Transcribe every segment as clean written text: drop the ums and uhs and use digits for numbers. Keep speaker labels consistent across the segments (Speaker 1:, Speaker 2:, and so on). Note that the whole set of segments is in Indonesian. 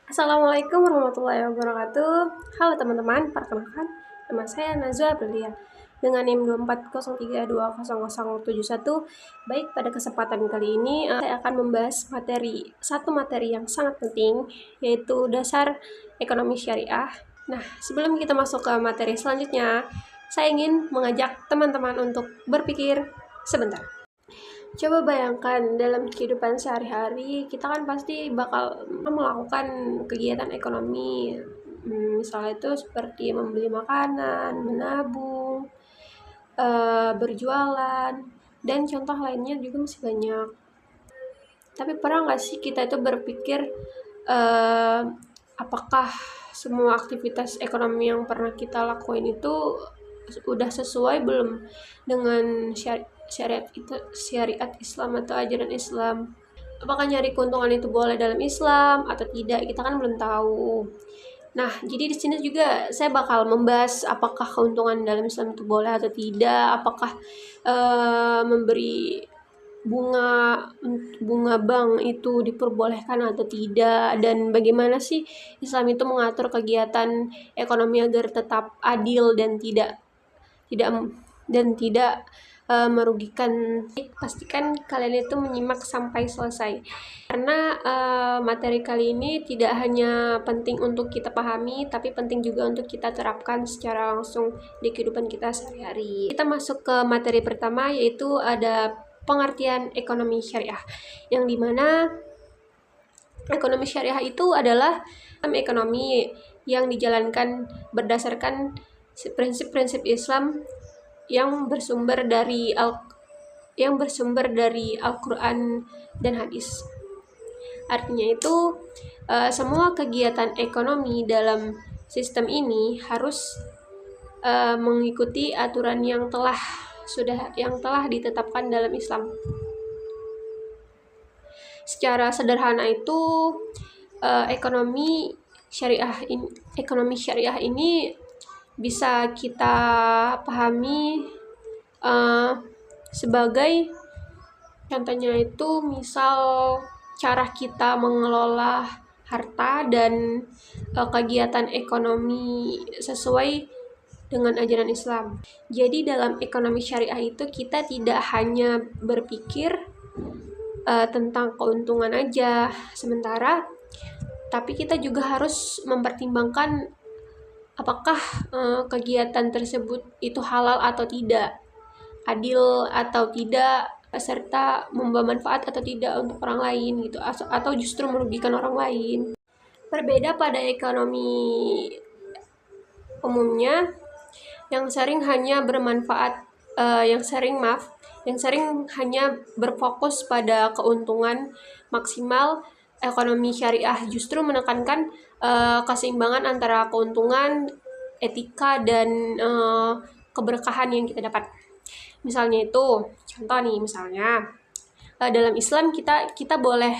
Speaker 1: Assalamualaikum warahmatullahi wabarakatuh. Halo teman-teman, perkenalkan nama saya Nazwa Aprilia dengan NIM 240320071. Baik, pada kesempatan kali ini saya akan membahas satu materi yang sangat penting, yaitu dasar ekonomi syariah. Nah, sebelum kita masuk ke materi selanjutnya, saya ingin mengajak teman-teman untuk berpikir sebentar. Coba bayangkan dalam kehidupan sehari-hari kita kan pasti bakal melakukan kegiatan ekonomi, misalnya itu seperti membeli makanan, menabung, berjualan, dan contoh lainnya juga masih banyak. Tapi pernah nggak sih kita itu berpikir apakah semua aktivitas ekonomi yang pernah kita lakuin itu udah sesuai belum dengan syariat Islam atau ajaran Islam? Apakah nyari keuntungan itu boleh dalam Islam atau tidak? Kita kan belum tahu. Nah, jadi di sini juga saya bakal membahas apakah keuntungan dalam Islam itu boleh atau tidak, apakah memberi bunga bunga bank itu diperbolehkan atau tidak, dan bagaimana sih Islam itu mengatur kegiatan ekonomi agar tetap adil dan tidak tidak merugikan. Pastikan kalian itu menyimak sampai selesai karena materi kali ini tidak hanya penting untuk kita pahami, tapi penting juga untuk kita terapkan secara langsung di kehidupan kita sehari-hari. Kita masuk ke materi pertama, yaitu ada pengertian ekonomi syariah, yang dimana ekonomi syariah itu adalah ekonomi yang dijalankan berdasarkan prinsip-prinsip Islam yang bersumber dari Al-Quran dan hadis. Artinya itu semua kegiatan ekonomi dalam sistem ini harus mengikuti aturan yang telah ditetapkan dalam Islam. Secara sederhana itu ekonomi syariah ini bisa kita pahami sebagai, contohnya itu misal cara kita mengelola harta dan kegiatan ekonomi sesuai dengan ajaran Islam. Jadi dalam ekonomi syariah itu kita tidak hanya berpikir tentang keuntungan aja sementara, tapi kita juga harus mempertimbangkan apakah kegiatan tersebut itu halal atau tidak, adil atau tidak, serta membawa manfaat atau tidak untuk orang lain gitu, atau justru merugikan orang lain. Berbeda pada ekonomi umumnya yang sering hanya berfokus pada keuntungan maksimal. Ekonomi syariah justru menekankan keseimbangan antara keuntungan, etika, dan keberkahan yang kita dapat. Misalnya itu, contoh nih, misalnya dalam Islam kita boleh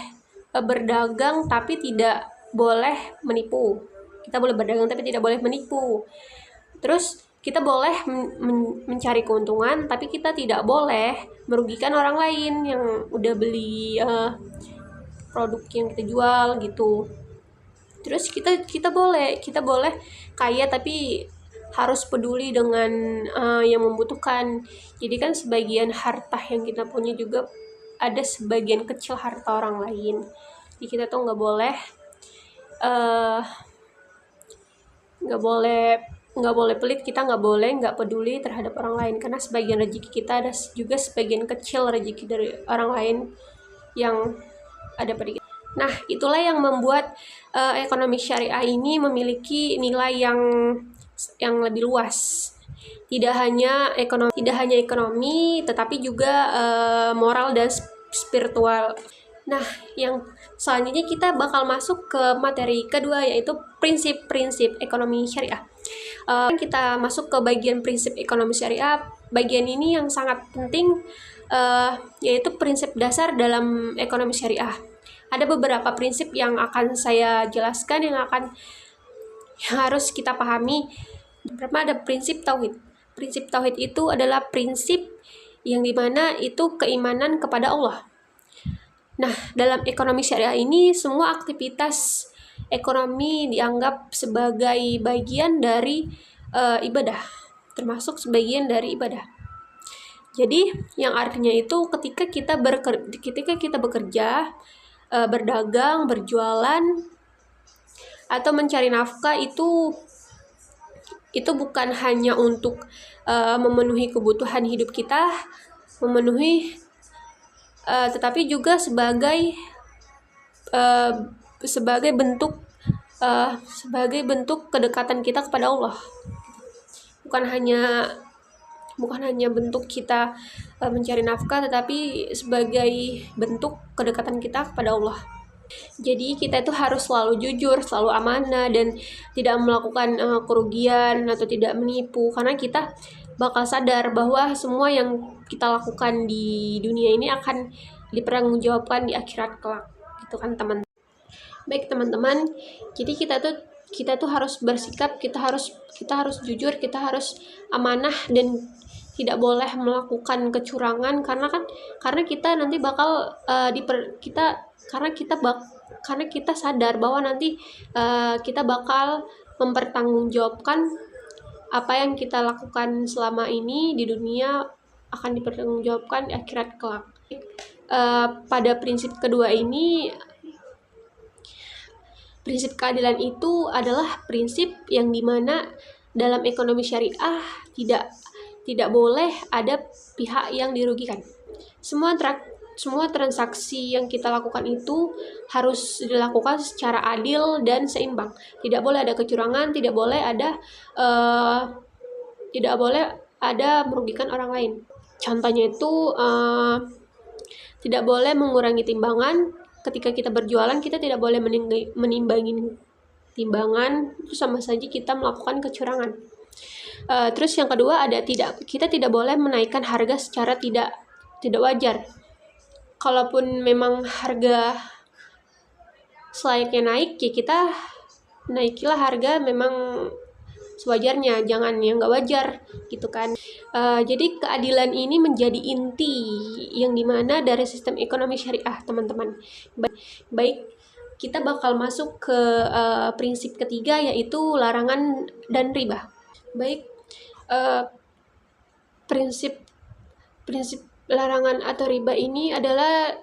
Speaker 1: berdagang tapi tidak boleh menipu. Kita boleh berdagang tapi tidak boleh menipu. Terus kita boleh mencari keuntungan, tapi kita tidak boleh merugikan orang lain yang udah beli produk yang kita jual gitu. Terus kita boleh kaya tapi harus peduli dengan yang membutuhkan. Jadi kan sebagian harta yang kita punya juga ada sebagian kecil harta orang lain. Jadi kita tuh nggak boleh pelit, kita nggak peduli terhadap orang lain, karena sebagian rezeki kita ada juga sebagian kecil rezeki dari orang lain yang ada pada kita. Nah, itulah yang membuat ekonomi syariah ini memiliki nilai yang lebih luas. Tidak hanya ekonomi, tetapi juga moral dan spiritual. Nah, yang selanjutnya kita bakal masuk ke materi kedua, yaitu prinsip-prinsip ekonomi syariah. Kita masuk ke bagian prinsip ekonomi syariah. Bagian ini yang sangat penting, yaitu prinsip dasar dalam ekonomi syariah. Ada beberapa prinsip yang akan saya jelaskan yang harus kita pahami. Pertama ada prinsip tauhid. Prinsip tauhid itu adalah prinsip yang dimana itu keimanan kepada Allah. Nah, dalam ekonomi syariah ini semua aktivitas ekonomi dianggap sebagai bagian dari ibadah, termasuk sebagian dari ibadah. Jadi yang artinya itu ketika kita bekerja, berdagang, berjualan, atau mencari nafkah itu bukan hanya untuk memenuhi kebutuhan hidup kita, tetapi juga sebagai bentuk kedekatan kita kepada Allah. Bukan hanya bentuk kita mencari nafkah, tetapi sebagai bentuk kedekatan kita kepada Allah. Jadi kita itu harus selalu jujur, selalu amanah, dan tidak melakukan kerugian atau tidak menipu, karena kita bakal sadar bahwa semua yang kita lakukan di dunia ini akan dipertanggungjawabkan di akhirat kelak, gitu kan teman-teman. Baik teman-teman, jadi kita tuh harus bersikap, kita harus jujur, kita harus amanah, dan tidak boleh melakukan kecurangan, karena kita nanti bakal karena kita sadar bahwa nanti kita bakal mempertanggungjawabkan apa yang kita lakukan selama ini di dunia, akan dipertanggungjawabkan di akhirat kelak. Pada prinsip kedua ini, prinsip keadilan itu adalah prinsip yang dimana dalam ekonomi syariah tidak boleh ada pihak yang dirugikan. Semua transaksi yang kita lakukan itu harus dilakukan secara adil dan seimbang. Tidak boleh ada kecurangan, tidak boleh ada merugikan orang lain. Contohnya itu tidak boleh mengurangi timbangan. Ketika kita berjualan, kita tidak boleh menimbangi timbangan, itu sama saja kita melakukan kecurangan. Terus yang kedua kita tidak boleh menaikkan harga secara tidak wajar. Kalaupun memang harga selayaknya naik, ya kita naikilah harga memang sewajarnya, jangan yang nggak wajar, gitu kan. Jadi keadilan ini menjadi inti yang dimana dari sistem ekonomi syariah, teman-teman. Baik, kita bakal masuk ke prinsip ketiga, yaitu larangan dan riba. Baik, prinsip larangan atau riba ini adalah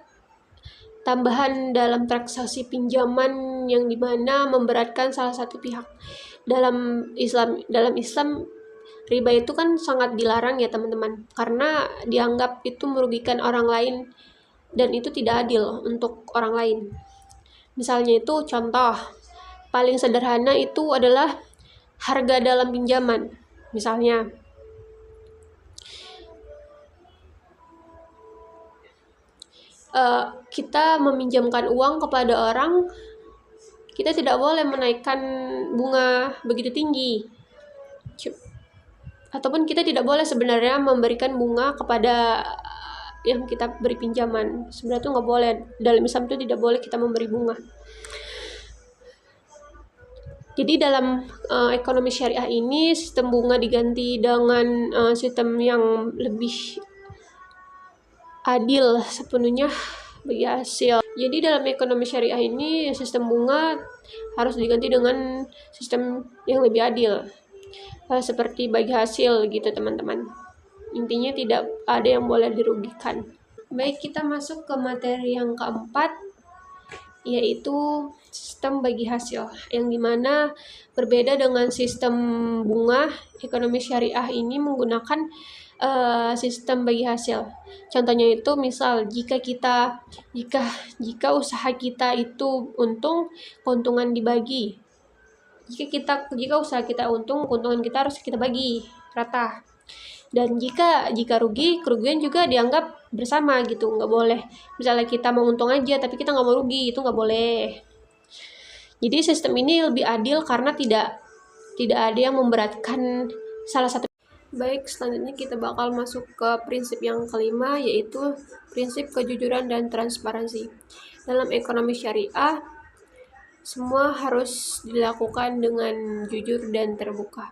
Speaker 1: tambahan dalam transaksi pinjaman yang dimana memberatkan salah satu pihak. Dalam Islam, riba itu kan sangat dilarang ya teman-teman, karena dianggap itu merugikan orang lain dan itu tidak adil untuk orang lain. Misalnya itu contoh paling sederhana itu adalah harga dalam pinjaman. Misalnya kita meminjamkan uang kepada orang, kita tidak boleh menaikkan bunga begitu tinggi, ataupun kita tidak boleh sebenarnya memberikan bunga kepada yang kita beri pinjaman. Sebenarnya itu nggak boleh, dalam Islam itu tidak boleh kita memberi bunga. Jadi dalam ekonomi syariah ini, sistem bunga diganti dengan sistem yang lebih adil sepenuhnya bagi hasil. Jadi dalam ekonomi syariah ini, sistem bunga harus diganti dengan sistem yang lebih adil, seperti bagi hasil gitu teman-teman. Intinya tidak ada yang boleh dirugikan. Baik, kita masuk ke materi yang keempat, yaitu sistem bagi hasil, yang dimana berbeda dengan sistem bunga. Ekonomi syariah ini menggunakan sistem bagi hasil. Contohnya itu misal jika usaha kita itu untung, keuntungan dibagi. Jika usaha kita untung, keuntungan kita harus kita bagi rata. Dan jika rugi, kerugian juga dianggap bersama gitu, nggak boleh. Misalnya kita mau untung aja, tapi kita nggak mau rugi, itu nggak boleh. Jadi sistem ini lebih adil karena tidak ada yang memberatkan salah satu. Baik, selanjutnya kita bakal masuk ke prinsip yang kelima, yaitu prinsip kejujuran dan transparansi. Dalam ekonomi syariah, semua harus dilakukan dengan jujur dan terbuka.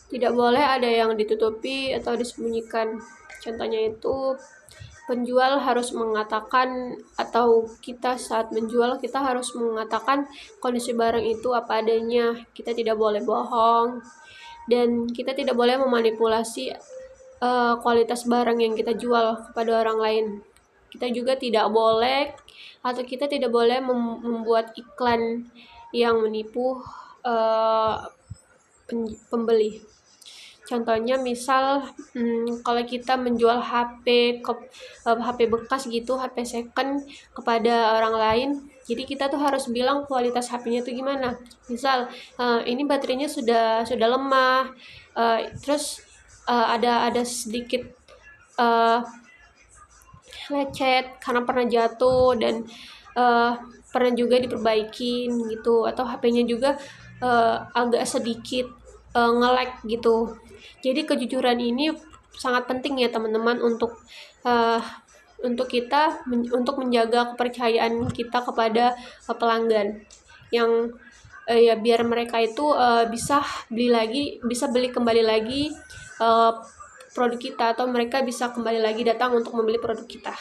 Speaker 1: Tidak boleh ada yang ditutupi atau disembunyikan. Contohnya itu penjual harus mengatakan, atau kita saat menjual kita harus mengatakan kondisi barang itu apa adanya. Kita tidak boleh bohong dan kita tidak boleh memanipulasi kualitas barang yang kita jual kepada orang lain. Kita juga tidak boleh atau kita tidak boleh membuat iklan yang menipu pembeli. Contohnya misal kalau kita menjual HP bekas gitu, HP second kepada orang lain, jadi kita tuh harus bilang kualitas HP-nya tuh gimana. Misal ini baterainya sudah lemah, terus ada sedikit lecet karena pernah jatuh dan pernah juga diperbaikin gitu, atau HP-nya juga agak sedikit nge-lag gitu. Jadi kejujuran ini sangat penting ya teman-teman untuk kita untuk menjaga kepercayaan kita kepada pelanggan yang ya biar mereka itu bisa beli kembali lagi produk kita, atau mereka bisa kembali lagi datang untuk membeli produk kita.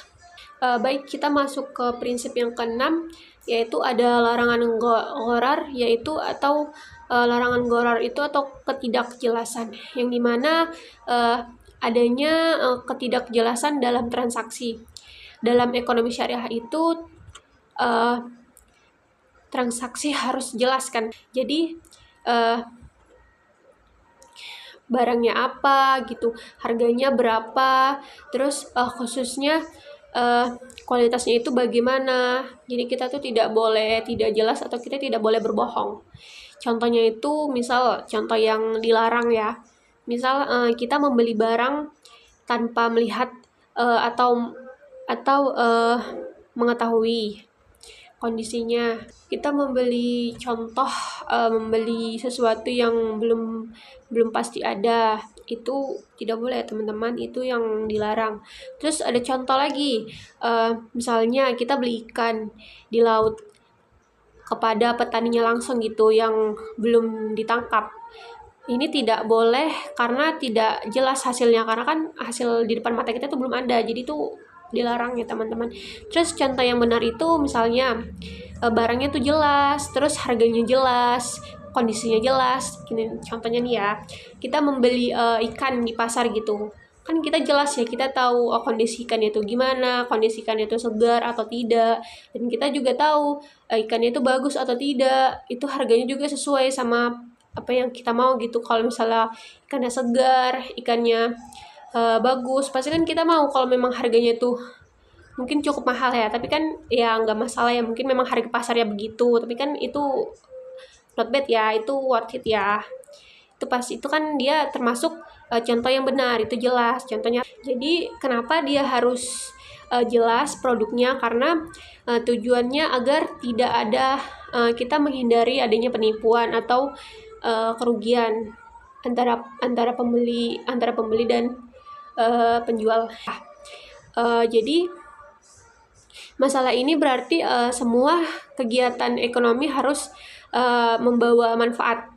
Speaker 1: Baik, kita masuk ke prinsip yang keenam, yaitu ada larangan ghorar, yaitu atau larangan ghorar itu atau ketidakjelasan, yang dimana adanya ketidakjelasan dalam transaksi. Dalam ekonomi syariah itu transaksi harus jelaskan. Jadi barangnya apa gitu, harganya berapa, terus khususnya kualitasnya itu bagaimana. Jadi kita tuh tidak boleh tidak jelas atau kita tidak boleh berbohong. Contohnya itu misal contoh yang dilarang ya. Misal kita membeli barang tanpa melihat atau mengetahui kondisinya. Kita membeli membeli sesuatu yang belum pasti ada, itu tidak boleh teman-teman, itu yang dilarang. Terus ada contoh lagi, misalnya kita beli ikan di laut kepada petaninya langsung gitu yang belum ditangkap. Ini tidak boleh karena tidak jelas hasilnya, karena kan hasil di depan mata kita tuh belum ada, jadi tuh dilarang ya teman-teman. Terus contoh yang benar itu misalnya barangnya tuh jelas, terus harganya jelas, kondisinya jelas. Contohnya nih ya, kita membeli ikan di pasar gitu, kan kita jelas ya, kita tahu kondisi ikannya itu gimana, kondisi ikannya itu segar atau tidak, dan kita juga tahu ikannya itu bagus atau tidak, itu harganya juga sesuai sama apa yang kita mau gitu. Kalau misalnya ikannya segar, ikannya bagus, pasti kan kita mau. Kalau memang harganya tuh mungkin cukup mahal ya, tapi kan ya nggak masalah ya, mungkin memang harga pasarnya begitu, tapi kan itu not bad ya, itu worth it ya. Itu pasti, itu kan dia termasuk contoh yang benar, itu jelas contohnya. Jadi kenapa dia harus jelas produknya, karena tujuannya agar tidak ada kita menghindari adanya penipuan atau kerugian antara pembeli dan penjual. Jadi masalah ini berarti semua kegiatan ekonomi harus membawa manfaat,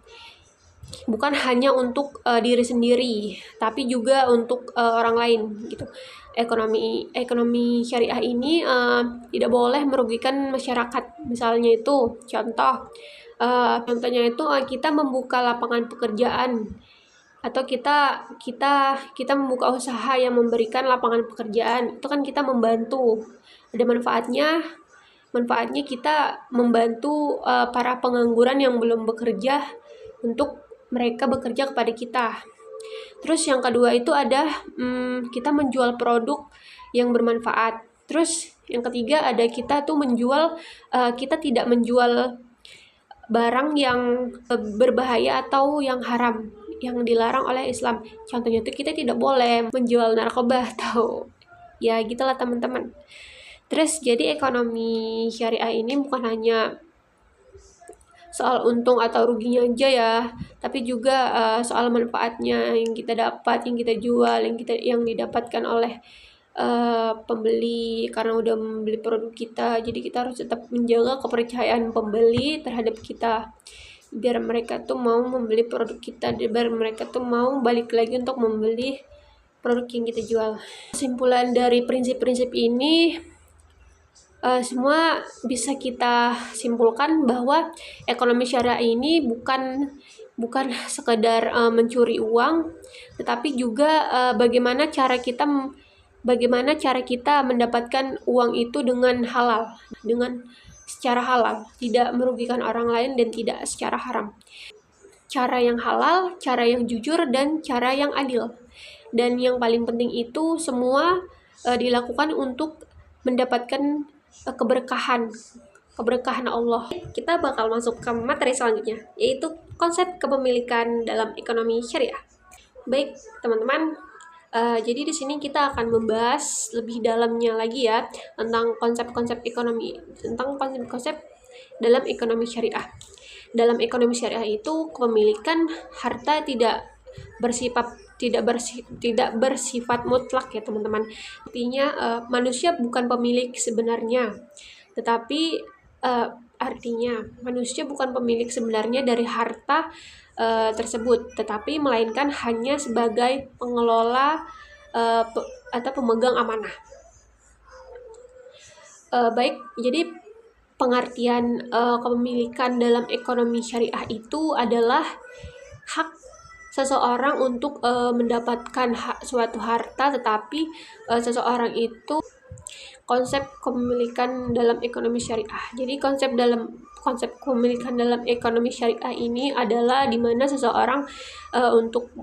Speaker 1: bukan hanya untuk diri sendiri, tapi juga untuk orang lain gitu. Ekonomi syariah ini tidak boleh merugikan masyarakat. Misalnya itu contohnya itu kita membuka lapangan pekerjaan, atau kita membuka usaha yang memberikan lapangan pekerjaan, itu kan kita membantu, ada manfaatnya kita membantu para pengangguran yang belum bekerja untuk mereka bekerja kepada kita. Terus yang kedua itu ada kita menjual produk yang bermanfaat. Terus yang ketiga ada kita tuh kita tidak menjual barang yang berbahaya atau yang haram, yang dilarang oleh Islam. Contohnya itu kita tidak boleh menjual narkoba atau ya gitulah teman-teman. Terus jadi ekonomi syariah ini bukan hanya soal untung atau ruginya aja ya, tapi juga soal manfaatnya yang kita dapat, yang kita jual, yang didapatkan oleh pembeli karena udah membeli produk kita. Jadi kita harus tetap menjaga kepercayaan pembeli terhadap kita, biar mereka tuh mau membeli produk kita, biar mereka tuh mau balik lagi untuk membeli produk yang kita jual. Kesimpulan dari prinsip-prinsip ini semua bisa kita simpulkan bahwa ekonomi syariah ini bukan sekedar mencuri uang, tetapi juga bagaimana cara kita mendapatkan uang itu dengan halal, dengan secara halal, tidak merugikan orang lain dan tidak secara haram. Cara yang halal, cara yang jujur, dan cara yang adil. Dan yang paling penting itu semua dilakukan untuk mendapatkan keberkahan Allah. Kita bakal masuk ke materi selanjutnya, yaitu konsep kepemilikan dalam ekonomi syariah. Baik, teman-teman, jadi di sini kita akan membahas lebih dalamnya lagi ya tentang konsep-konsep dalam ekonomi syariah. Dalam ekonomi syariah itu kepemilikan harta tidak bersifat mutlak ya teman-teman. Artinya manusia bukan pemilik sebenarnya, tetapi dari harta tersebut, tetapi melainkan hanya sebagai pengelola atau pemegang amanah. Baik, jadi pengertian kepemilikan dalam ekonomi syariah itu adalah hak seseorang untuk mendapatkan suatu harta, tetapi seseorang itu konsep kepemilikan dalam ekonomi syariah. Jadi konsep kepemilikan dalam ekonomi syariah ini adalah di mana seseorang untuk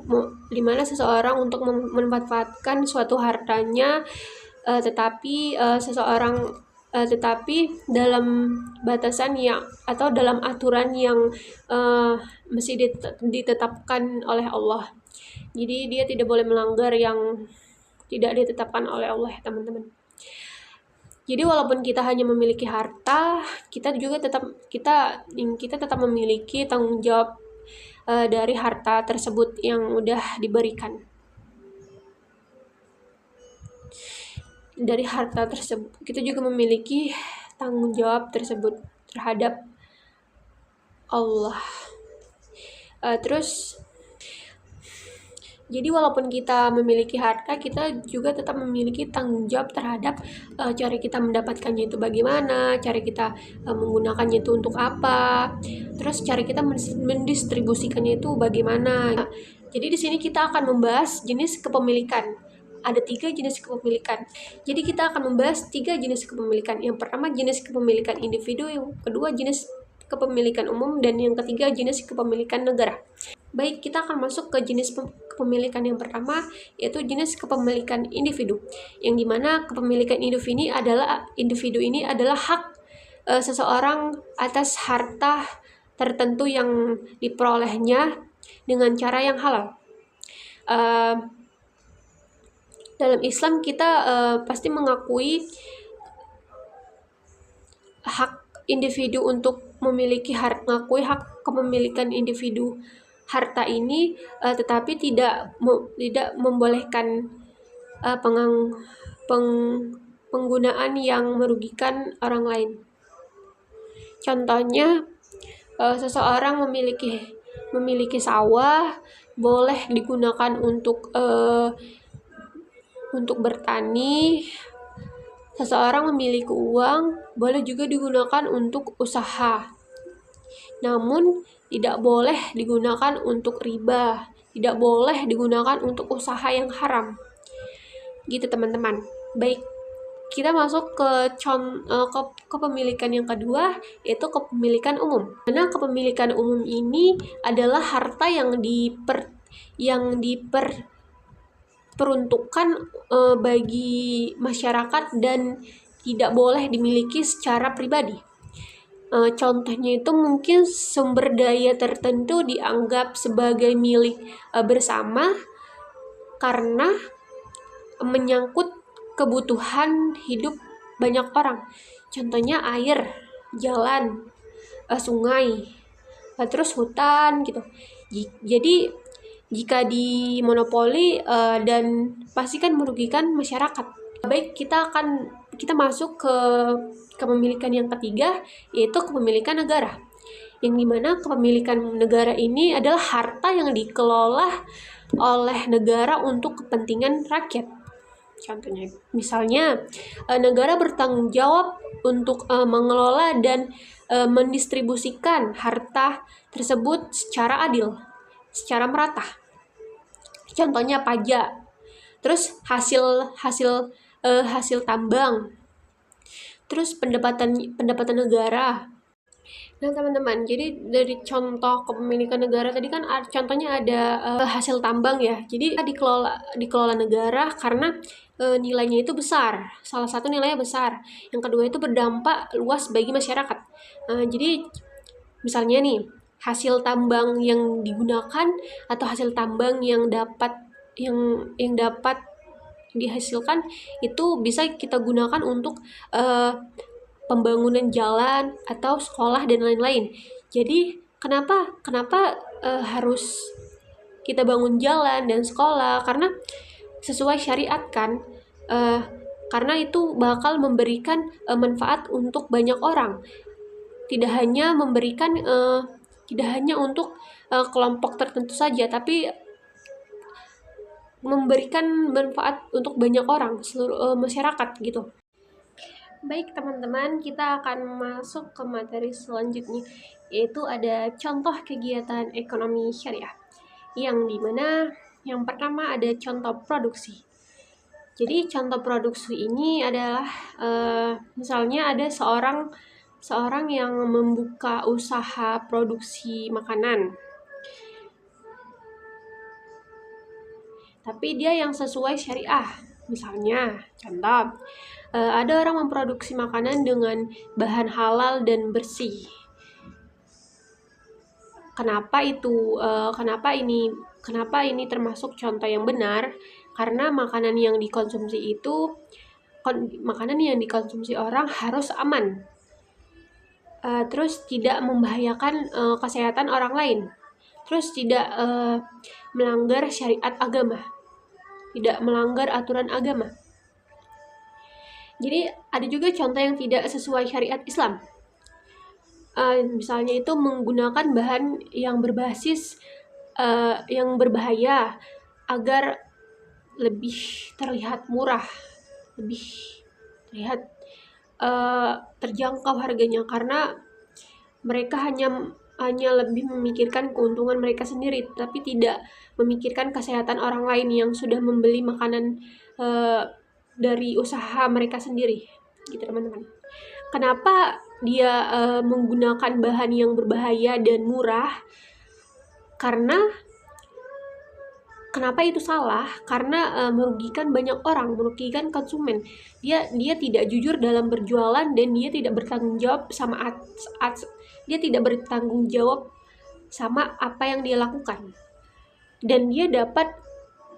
Speaker 1: memanfaatkan suatu hartanya, tetapi dalam batasan atau dalam aturan yang mesti ditetapkan oleh Allah. Jadi dia tidak boleh melanggar yang tidak ditetapkan oleh Allah, teman-teman. Jadi walaupun kita hanya memiliki harta, kita tetap memiliki tanggung jawab dari harta tersebut yang udah diberikan. Dari harta tersebut kita juga memiliki tanggung jawab tersebut terhadap Allah. Jadi walaupun kita memiliki harta, kita juga tetap memiliki tanggung jawab terhadap cara kita mendapatkannya itu bagaimana, cara kita menggunakannya itu untuk apa, terus cara kita mendistribusikannya itu bagaimana. Jadi di sini kita akan membahas jenis kepemilikan. Ada 3 jenis kepemilikan. Jadi kita akan membahas 3 jenis kepemilikan. Yang pertama jenis kepemilikan individu, yang kedua jenis kepemilikan umum, dan yang ketiga jenis kepemilikan negara. Baik, kita akan masuk ke jenis kepemilikan yang pertama, yaitu jenis kepemilikan individu, yang dimana kepemilikan individu ini adalah hak seseorang atas harta tertentu yang diperolehnya dengan cara yang halal. Dalam Islam kita pasti mengakui hak individu untuk memiliki mengakui hak kepemilikan individu harta ini, tetapi tidak membolehkan penggunaan yang merugikan orang lain. Contohnya, seseorang memiliki sawah, boleh digunakan untuk bertani. Seseorang memiliki uang, boleh juga digunakan untuk usaha. Namun tidak boleh digunakan untuk riba, tidak boleh digunakan untuk usaha yang haram. Gitu teman-teman. Baik, kita masuk ke kepemilikan yang kedua, yaitu kepemilikan umum. Karena kepemilikan umum ini adalah harta yang diperuntukkan bagi masyarakat dan tidak boleh dimiliki secara pribadi. Contohnya itu mungkin sumber daya tertentu dianggap sebagai milik bersama karena menyangkut kebutuhan hidup banyak orang. Contohnya air, jalan, sungai, terus hutan gitu. Jadi jika dimonopoli dan pasti kan merugikan masyarakat. Baik, kita masuk ke kepemilikan yang ketiga, yaitu kepemilikan negara. yang dimana kepemilikan negara ini adalah harta yang dikelola oleh negara untuk kepentingan rakyat. Contohnya, misalnya negara bertanggung jawab untuk mengelola dan mendistribusikan harta tersebut secara adil, secara merata. Contohnya pajak, terus hasil tambang, terus pendapatan negara. Nah teman-teman, jadi dari contoh kepemilikan negara tadi kan contohnya ada hasil tambang ya. Jadi dikelola negara karena nilainya itu besar. Salah satu nilainya besar. Yang kedua itu berdampak luas bagi masyarakat. Jadi misalnya nih, hasil tambang yang digunakan atau hasil tambang yang dapat dihasilkan itu bisa kita gunakan untuk pembangunan jalan atau sekolah dan lain-lain. Jadi kenapa harus kita bangun jalan dan sekolah? Karena sesuai syariat kan, karena itu bakal memberikan manfaat untuk banyak orang. Tidak hanya untuk kelompok tertentu saja, tapi memberikan manfaat untuk banyak orang, seluruh masyarakat gitu. Baik teman-teman, kita akan masuk ke materi selanjutnya, yaitu ada contoh kegiatan ekonomi syariah. Yang dimana yang pertama ada contoh produksi. Jadi contoh produksi ini adalah misalnya ada seorang yang membuka usaha produksi makanan. Tapi dia yang sesuai syariah. Misalnya, contoh, ada orang memproduksi makanan dengan bahan halal dan bersih. Kenapa ini termasuk contoh yang benar? Karena makanan yang dikonsumsi orang harus aman. Terus tidak membahayakan kesehatan orang lain. Terus tidak melanggar syariat agama. Tidak melanggar aturan agama. Jadi ada juga contoh yang tidak sesuai syariat Islam. Misalnya itu menggunakan bahan yang berbasis yang berbahaya agar lebih terlihat murah, lebih terlihat terjangkau harganya, karena mereka hanya lebih memikirkan keuntungan mereka sendiri, tapi tidak memikirkan kesehatan orang lain yang sudah membeli makanan dari usaha mereka sendiri, gitu teman-teman. Kenapa dia menggunakan bahan yang berbahaya dan murah? Kenapa itu salah? Karena merugikan banyak orang, merugikan konsumen. Dia tidak jujur dalam berjualan dan dia tidak bertanggung jawab sama apa yang dia lakukan. Dan dia dapat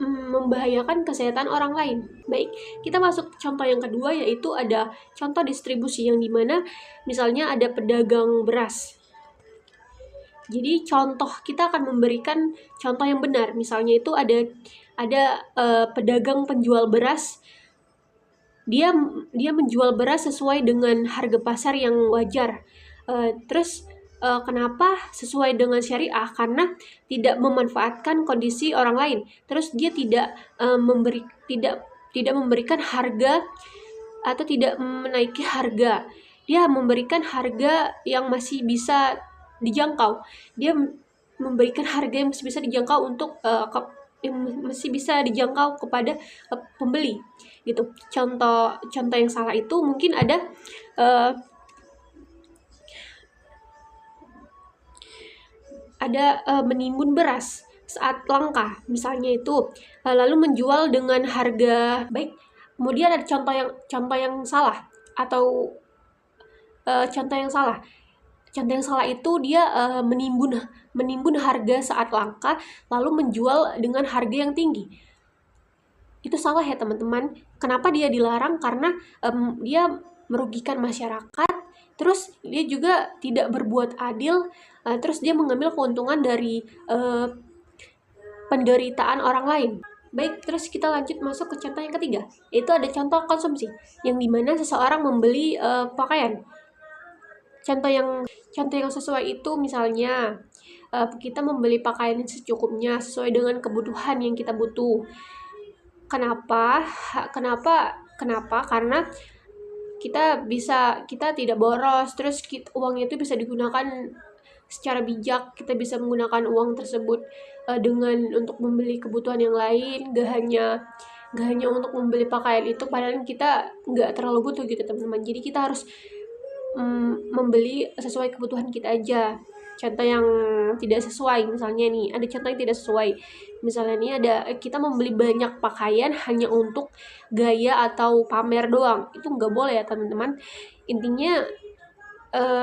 Speaker 1: membahayakan kesehatan orang lain. Baik, kita masuk contoh yang kedua, yaitu ada contoh distribusi, yang dimana misalnya ada pedagang beras. Jadi kita akan memberikan contoh yang benar. Misalnya itu ada pedagang penjual beras. Dia menjual beras sesuai dengan harga pasar yang wajar. Kenapa sesuai dengan syariah? Karena tidak memanfaatkan kondisi orang lain. Terus dia tidak memberikan harga atau tidak menaiki harga. Dia memberikan harga yang masih bisa dijangkau. Dia memberikan harga yang masih bisa dijangkau kepada pembeli. Gitu. Contoh yang salah itu mungkin ada menimbun beras saat langka, misalnya itu, lalu menjual dengan harga baik. Kemudian ada contoh yang salah atau contoh yang salah. Contoh yang salah itu dia menimbun harga saat langka lalu menjual dengan harga yang tinggi. Itu salah ya teman-teman. Kenapa dia dilarang? Karena dia merugikan masyarakat. Terus dia juga tidak berbuat adil. Terus dia mengambil keuntungan dari penderitaan orang lain. Baik, terus kita lanjut masuk ke contoh yang ketiga. Itu ada contoh konsumsi, yang dimana seseorang membeli pakaian. Contoh yang sesuai itu misalnya kita membeli pakaian secukupnya sesuai dengan kebutuhan yang kita butuh. Kenapa? Karena kita tidak boros, terus uangnya itu bisa digunakan secara bijak. Kita bisa menggunakan uang tersebut untuk membeli kebutuhan yang lain, gak hanya untuk membeli pakaian itu, padahal kita nggak terlalu butuh gitu teman-teman. Jadi kita harus membeli sesuai kebutuhan kita aja. Contoh yang tidak sesuai, misalnya nih, ada contoh yang tidak sesuai. Misalnya nih kita membeli banyak pakaian hanya untuk gaya atau pamer doang. Itu nggak boleh ya teman-teman. Intinya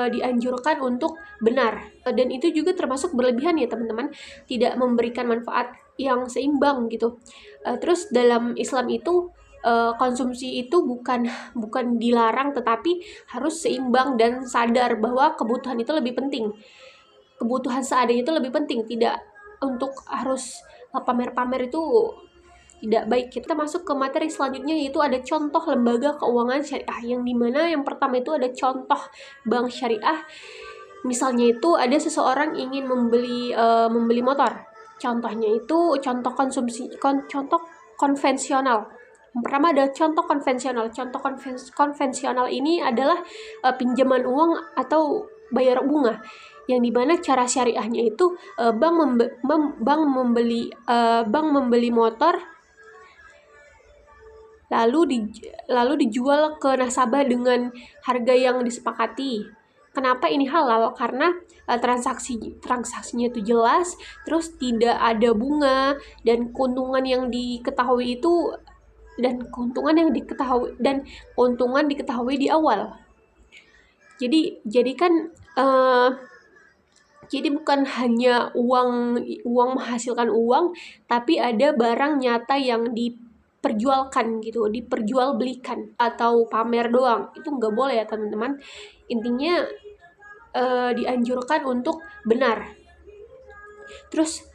Speaker 1: dianjurkan untuk benar. Dan itu juga termasuk berlebihan ya teman-teman. Tidak memberikan manfaat yang seimbang gitu. Terus dalam Islam itu konsumsi itu bukan dilarang, tetapi harus seimbang dan sadar bahwa kebutuhan itu lebih penting. Kebutuhan seadanya itu lebih penting, tidak untuk harus pamer-pamer itu tidak baik. Kita masuk ke materi selanjutnya, yaitu ada contoh lembaga keuangan syariah, yang dimana yang pertama itu ada contoh bank syariah. Misalnya itu ada seseorang ingin membeli motor. Contohnya itu contoh konvensional. Yang pertama ada contoh konvensional. Contoh konvensional ini adalah pinjaman uang atau bayar bunga, yang dimana cara syariahnya itu bank membeli motor lalu dijual ke nasabah dengan harga yang disepakati. Kenapa ini halal? Karena transaksinya itu jelas, terus tidak ada bunga, dan keuntungan yang diketahui di awal. Jadi bukan hanya uang menghasilkan uang, tapi ada barang nyata yang diperjualkan gitu, diperjualbelikan atau pamer doang. Itu nggak boleh ya teman-teman. Intinya dianjurkan untuk benar. Terus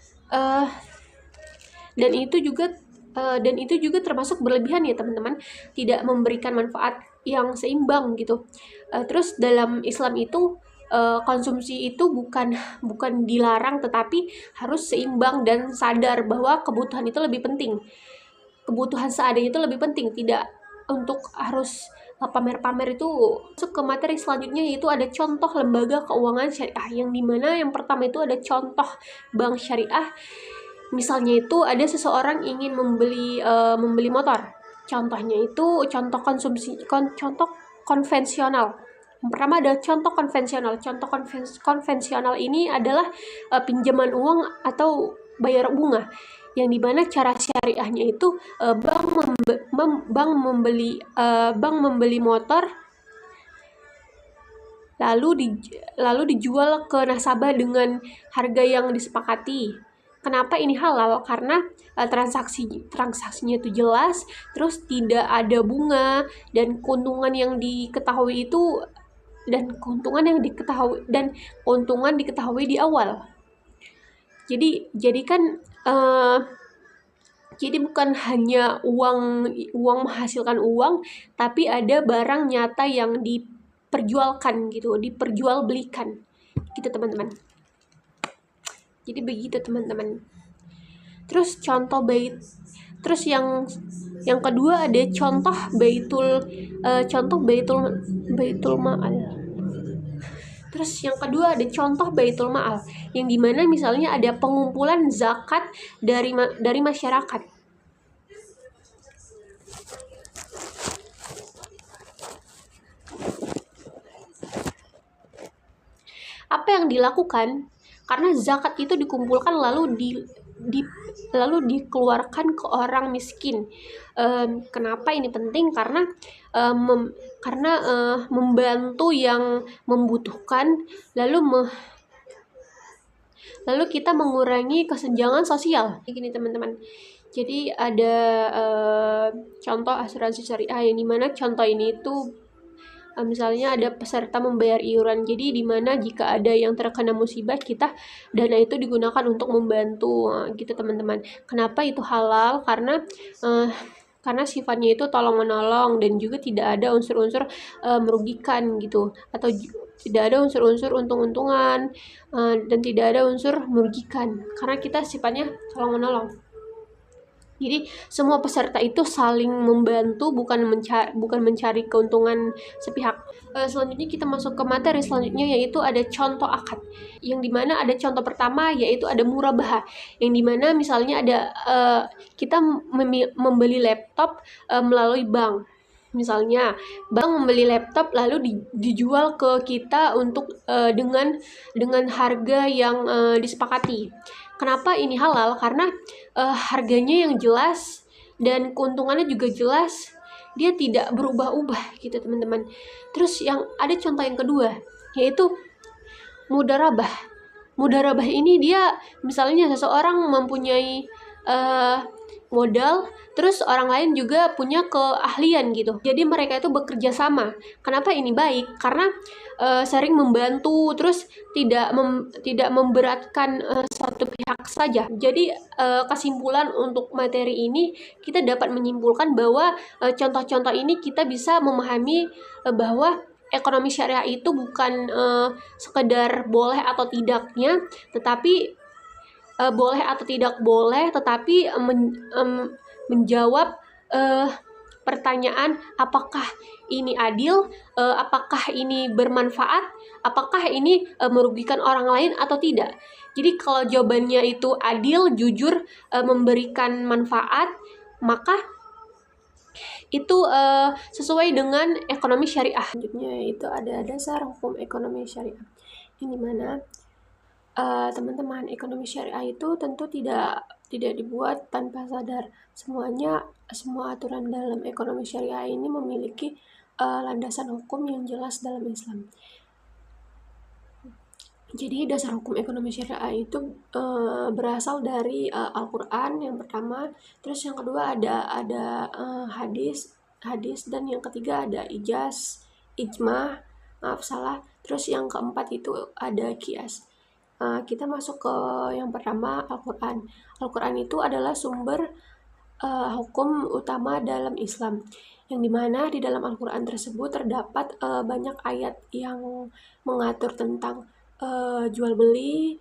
Speaker 1: dan itu juga termasuk berlebihan ya teman-teman, tidak memberikan manfaat yang seimbang gitu. Terus dalam Islam itu konsumsi itu bukan dilarang, tetapi harus seimbang dan sadar bahwa kebutuhan itu lebih penting. Kebutuhan seadanya itu lebih penting, tidak untuk harus pamer-pamer itu. Masuk ke materi selanjutnya, yaitu ada contoh lembaga keuangan syariah, yang dimana yang pertama itu ada contoh bank syariah. Misalnya itu ada seseorang ingin membeli motor. Contohnya itu contoh konvensional. Yang pertama ada contoh konvensional. Contoh konvensional ini adalah pinjaman uang atau bayar bunga, yang dimana cara syariahnya itu bank membeli motor lalu dijual ke nasabah dengan harga yang disepakati. Kenapa ini halal? Karena transaksinya itu jelas, terus tidak ada bunga, dan keuntungan yang diketahui di awal. Jadi bukan hanya uang menghasilkan uang, tapi ada barang nyata yang diperjualkan gitu, diperjualbelikan gitu teman-teman. Jadi begitu teman-teman. Terus yang kedua ada contoh baitul ma'al. Terus yang kedua ada contoh baitul ma'al, yang dimana misalnya ada pengumpulan zakat dari masyarakat. Apa yang dilakukan? Karena zakat itu dikumpulkan lalu dikeluarkan ke orang miskin. Kenapa ini penting? Karena membantu yang membutuhkan, lalu kita mengurangi kesenjangan sosial. Gini teman-teman. Jadi ada contoh asuransi syariah, yang dimana contoh ini itu misalnya ada peserta membayar iuran. Jadi di mana jika ada yang terkena musibah, dana itu digunakan untuk membantu gitu teman-teman. Kenapa itu halal? Karena sifatnya itu tolong menolong, dan juga tidak ada unsur-unsur merugikan gitu, atau tidak ada unsur-unsur untung-untungan, dan tidak ada unsur merugikan, karena kita sifatnya tolong-menolong. Jadi semua peserta itu saling membantu, bukan mencari keuntungan sepihak. Selanjutnya kita masuk ke materi selanjutnya, yaitu ada contoh akad. Yang dimana ada contoh pertama yaitu ada murabahah, yang dimana misalnya ada kita membeli laptop melalui bank. Misalnya bank membeli laptop lalu dijual ke kita untuk dengan harga yang disepakati. Kenapa ini halal? Karena harganya yang jelas dan keuntungannya juga jelas, dia tidak berubah-ubah gitu teman-teman. Terus yang ada contoh yang kedua yaitu mudarabah. Mudarabah ini dia misalnya seseorang mempunyai modal, terus orang lain juga punya keahlian gitu. Jadi mereka itu bekerja sama. Kenapa ini baik? Karena sering membantu, terus tidak memberatkan satu pihak saja. Jadi kesimpulan untuk materi ini, kita dapat menyimpulkan bahwa contoh-contoh ini kita bisa memahami bahwa ekonomi syariah itu bukan sekedar boleh atau tidaknya, tetapi boleh atau tidak boleh, tetapi menjawab pertanyaan apakah ini adil, apakah ini bermanfaat, apakah ini merugikan orang lain atau tidak. Jadi kalau jawabannya itu adil, jujur, memberikan manfaat, maka itu sesuai dengan ekonomi syariah. Selanjutnya itu ada dasar hukum ekonomi syariah, yang dimana teman-teman, ekonomi syariah itu tentu tidak dibuat tanpa sadar. Semua aturan dalam ekonomi syariah ini memiliki landasan hukum yang jelas dalam Islam. Jadi dasar hukum ekonomi syariah itu berasal dari Al-Quran yang pertama, terus yang kedua ada hadis, dan yang ketiga ada ijma, terus yang keempat itu ada kias. Kita masuk ke yang pertama, Al-Quran. Al-Quran itu adalah sumber hukum utama dalam Islam, yang dimana di dalam Al-Quran tersebut terdapat banyak ayat yang mengatur tentang jual beli,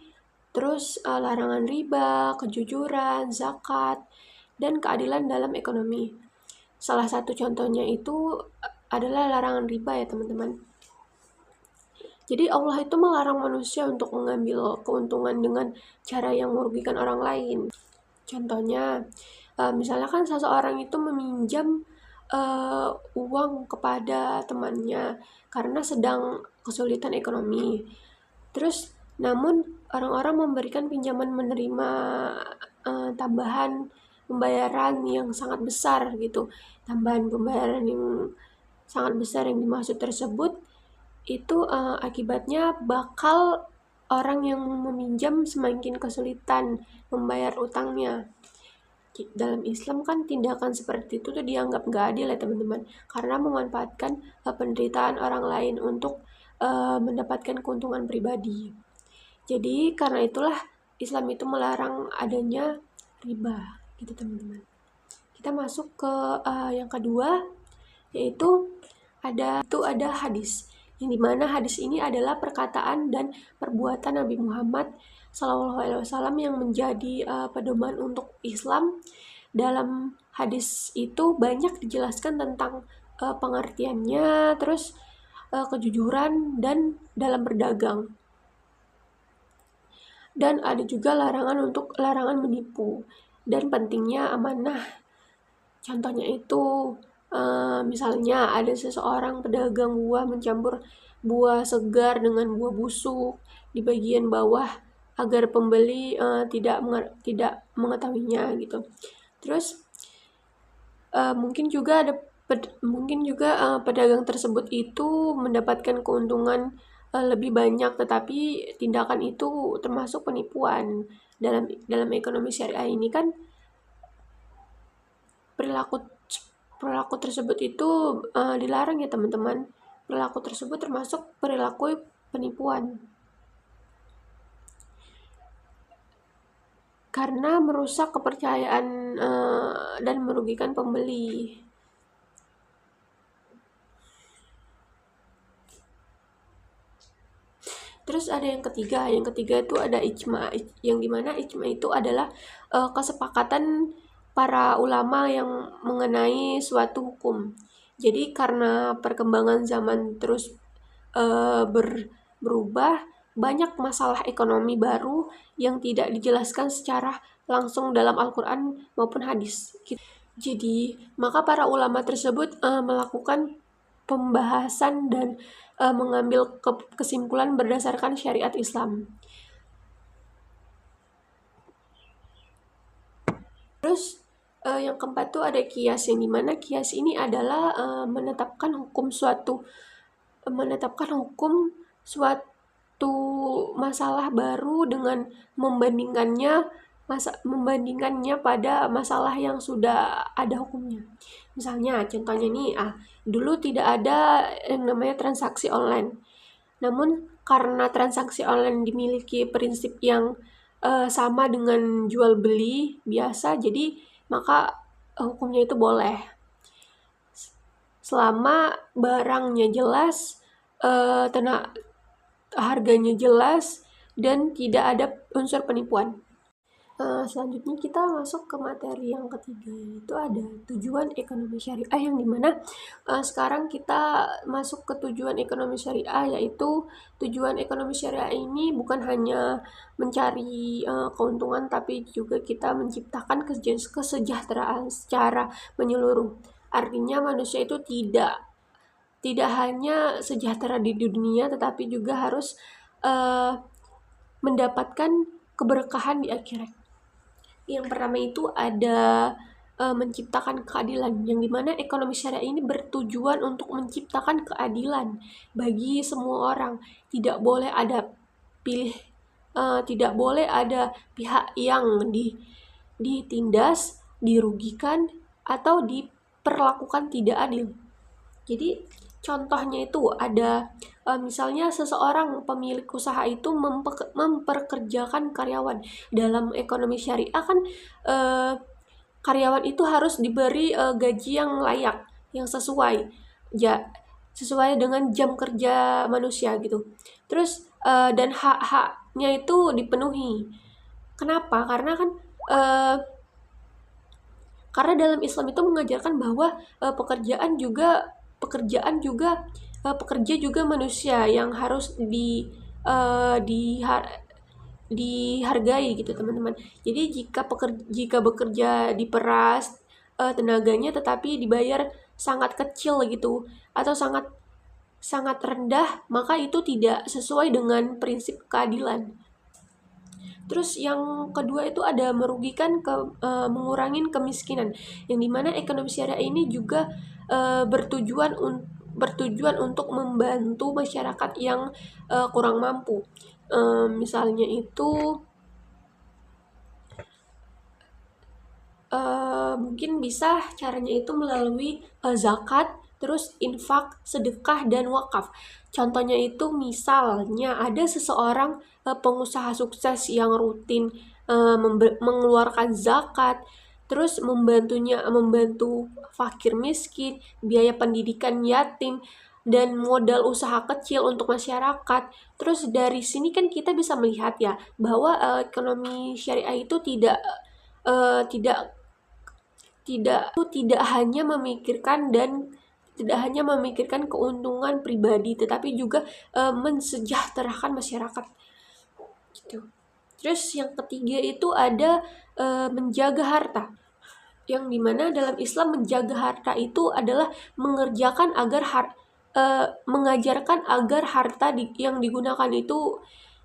Speaker 1: terus larangan riba, kejujuran, zakat, dan keadilan dalam ekonomi. Salah satu contohnya itu adalah larangan riba ya teman-teman. Jadi Allah itu melarang manusia untuk mengambil keuntungan dengan cara yang merugikan orang lain. Contohnya, misalnya kan seseorang itu meminjam uang kepada temannya karena sedang kesulitan ekonomi. Terus, namun orang-orang memberikan pinjaman menerima tambahan pembayaran yang sangat besar gitu. Tambahan pembayaran yang sangat besar yang dimaksud tersebut itu akibatnya bakal orang yang meminjam semakin kesulitan membayar utangnya. Dalam Islam kan tindakan seperti itu tuh dianggap gak adil ya teman-teman, karena memanfaatkan penderitaan orang lain untuk mendapatkan keuntungan pribadi. Jadi karena itulah Islam itu melarang adanya riba gitu teman-teman. Kita masuk ke yang kedua, yaitu ada hadis, yang dimana hadis ini adalah perkataan dan perbuatan Nabi Muhammad SAW yang menjadi pedoman untuk Islam. Dalam hadis itu banyak dijelaskan tentang pengertiannya, terus kejujuran dan dalam berdagang, dan ada juga larangan menipu dan pentingnya amanah. Contohnya itu misalnya ada seseorang pedagang buah mencampur buah segar dengan buah busuk di bagian bawah agar pembeli tidak mengetahuinya gitu. Terus mungkin juga pedagang tersebut itu mendapatkan keuntungan lebih banyak, tetapi tindakan itu termasuk penipuan. Dalam ekonomi syariah ini kan perilaku tersebut itu dilarang ya teman-teman. Perilaku tersebut termasuk perilaku penipuan, karena merusak kepercayaan dan merugikan pembeli. Terus ada yang ketiga itu ada ijma, yang dimana ijma itu adalah kesepakatan para ulama yang mengenai suatu hukum. Jadi karena perkembangan zaman terus berubah, banyak masalah ekonomi baru yang tidak dijelaskan secara langsung dalam Al-Quran maupun hadis. Jadi, maka para ulama tersebut melakukan pembahasan dan mengambil kesimpulan berdasarkan syariat Islam. Terus yang keempat tuh ada kias, yang dimana kias ini adalah menetapkan hukum suatu masalah baru dengan membandingkannya pada masalah yang sudah ada hukumnya. Misalnya contohnya nih, dulu tidak ada yang namanya transaksi online. Namun karena transaksi online dimiliki prinsip yang sama dengan jual beli biasa, jadi maka hukumnya itu boleh. Selama barangnya jelas, harganya jelas, dan tidak ada unsur penipuan. Selanjutnya kita masuk ke materi yang ketiga, yaitu ada tujuan ekonomi syariah, yang dimana sekarang kita masuk ke tujuan ekonomi syariah, yaitu tujuan ekonomi syariah ini bukan hanya mencari keuntungan, tapi juga kita menciptakan kesejahteraan secara menyeluruh. Artinya manusia itu tidak hanya sejahtera di dunia, tetapi juga harus mendapatkan keberkahan di akhirat. Yang pertama itu ada menciptakan keadilan, yang dimana ekonomi syariah ini bertujuan untuk menciptakan keadilan bagi semua orang. Tidak boleh ada pihak yang ditindas, dirugikan, atau diperlakukan tidak adil. Jadi contohnya itu ada misalnya seseorang pemilik usaha itu memperkerjakan karyawan. Dalam ekonomi syariah kan karyawan itu harus diberi gaji yang layak, yang sesuai dengan jam kerja manusia gitu. Terus dan hak-haknya itu dipenuhi. Kenapa? Karena kan karena dalam Islam itu mengajarkan bahwa pekerja juga manusia yang harus dihargai gitu, teman-teman. Jadi jika bekerja diperas tenaganya, tetapi dibayar sangat kecil gitu, atau sangat rendah, maka itu tidak sesuai dengan prinsip keadilan. Terus yang kedua itu ada mengurangi kemiskinan, yang dimana ekonomi syariah ini juga bertujuan untuk membantu masyarakat yang kurang mampu. Misalnya itu mungkin bisa caranya itu melalui zakat, terus infak, sedekah, dan wakaf. Contohnya itu misalnya ada seseorang pengusaha sukses yang rutin mengeluarkan zakat, terus membantu fakir miskin, biaya pendidikan yatim, dan modal usaha kecil untuk masyarakat. Terus dari sini kan kita bisa melihat ya bahwa ekonomi syariah itu tidak hanya memikirkan keuntungan pribadi, tetapi juga mensejahterakan masyarakat gitu. Terus yang ketiga itu ada menjaga harta, yang dimana dalam Islam menjaga harta itu adalah mengajarkan agar harta yang digunakan itu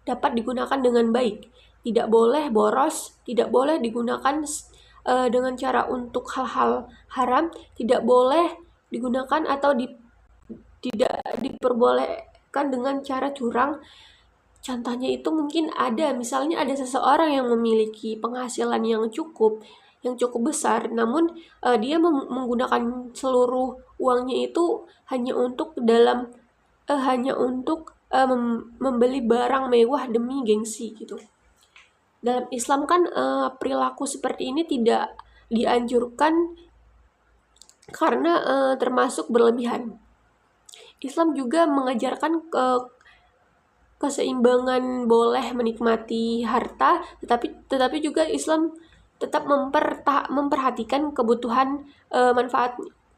Speaker 1: dapat digunakan dengan baik. Tidak boleh boros, tidak boleh digunakan dengan cara untuk hal-hal haram, tidak boleh digunakan atau tidak diperbolehkan dengan cara curang. Contohnya itu mungkin misalnya ada seseorang yang memiliki penghasilan yang cukup besar, namun dia menggunakan seluruh uangnya itu hanya untuk membeli barang mewah demi gengsi gitu. Dalam Islam kan perilaku seperti ini tidak dianjurkan karena termasuk berlebihan. Islam juga mengajarkan keseimbangan boleh menikmati harta, tetapi juga Islam tetap memperhatikan kebutuhan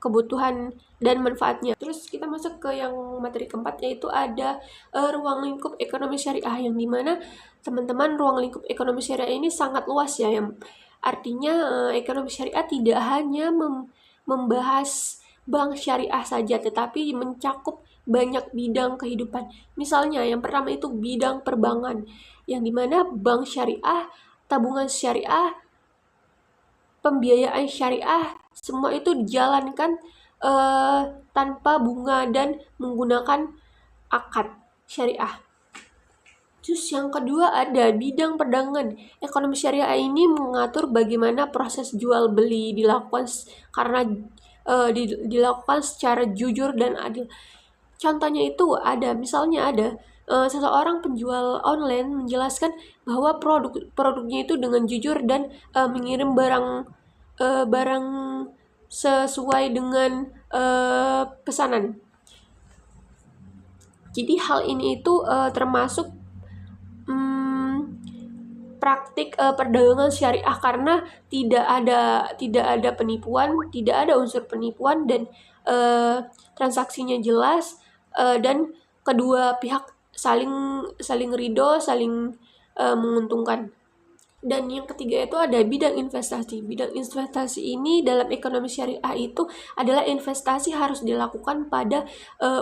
Speaker 1: kebutuhan dan manfaatnya. Terus kita masuk ke yang materi keempat, yaitu ada ruang lingkup ekonomi syariah, yang dimana teman-teman ruang lingkup ekonomi syariah ini sangat luas ya, yang artinya ekonomi syariah tidak hanya membahas bank syariah saja, tetapi mencakup banyak bidang kehidupan. Misalnya yang pertama itu bidang perbankan, yang dimana bank syariah, tabungan syariah, pembiayaan syariah, semua itu dijalankan tanpa bunga dan menggunakan akad syariah. Terus yang kedua ada bidang perdagangan. Ekonomi syariah ini mengatur bagaimana proses jual beli dilakukan dilakukan secara jujur dan adil. Contohnya itu misalnya ada seseorang penjual online menjelaskan bahwa produknya itu dengan jujur dan mengirim barang sesuai dengan pesanan. Jadi hal ini itu termasuk praktik perdagangan syariah, karena tidak ada penipuan, tidak ada unsur penipuan, dan transaksinya jelas, dan kedua pihak saling ridho, saling menguntungkan. Dan yang ketiga itu ada bidang investasi. Bidang investasi ini dalam ekonomi syariah itu adalah investasi harus dilakukan pada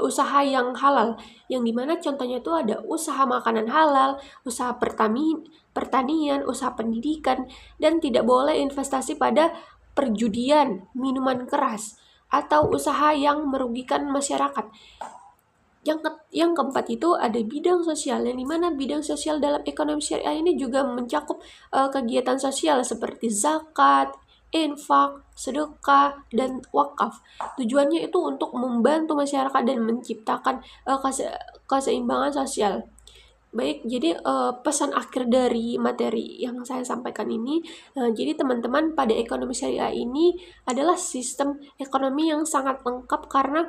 Speaker 1: usaha yang halal, yang dimana contohnya itu ada usaha makanan halal, usaha pertanian, usaha pendidikan, dan tidak boleh investasi pada perjudian, minuman keras, atau usaha yang merugikan masyarakat. Yang keempat itu ada bidang sosial, yang dimana bidang sosial dalam ekonomi syariah ini juga mencakup kegiatan sosial seperti zakat, infak, sedekah, dan wakaf. Tujuannya itu untuk membantu masyarakat dan menciptakan keseimbangan sosial. Baik, jadi pesan akhir dari materi yang saya sampaikan ini, jadi teman-teman, pada ekonomi syariah ini adalah sistem ekonomi yang sangat lengkap, karena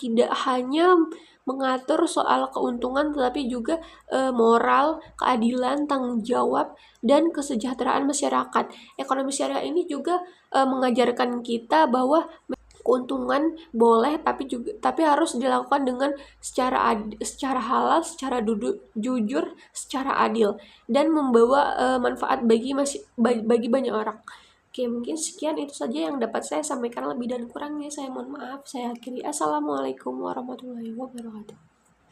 Speaker 1: tidak hanya mengatur soal keuntungan, tetapi juga moral, keadilan, tanggung jawab, dan kesejahteraan masyarakat. Ekonomi syariah ini juga mengajarkan kita bahwa keuntungan boleh, tapi harus dilakukan dengan secara halal, secara jujur, secara adil, dan membawa manfaat bagi banyak orang. Oke, mungkin sekian itu saja yang dapat saya sampaikan. Lebih dan kurangnya saya mohon maaf. Saya akhiri. Assalamualaikum warahmatullahi wabarakatuh.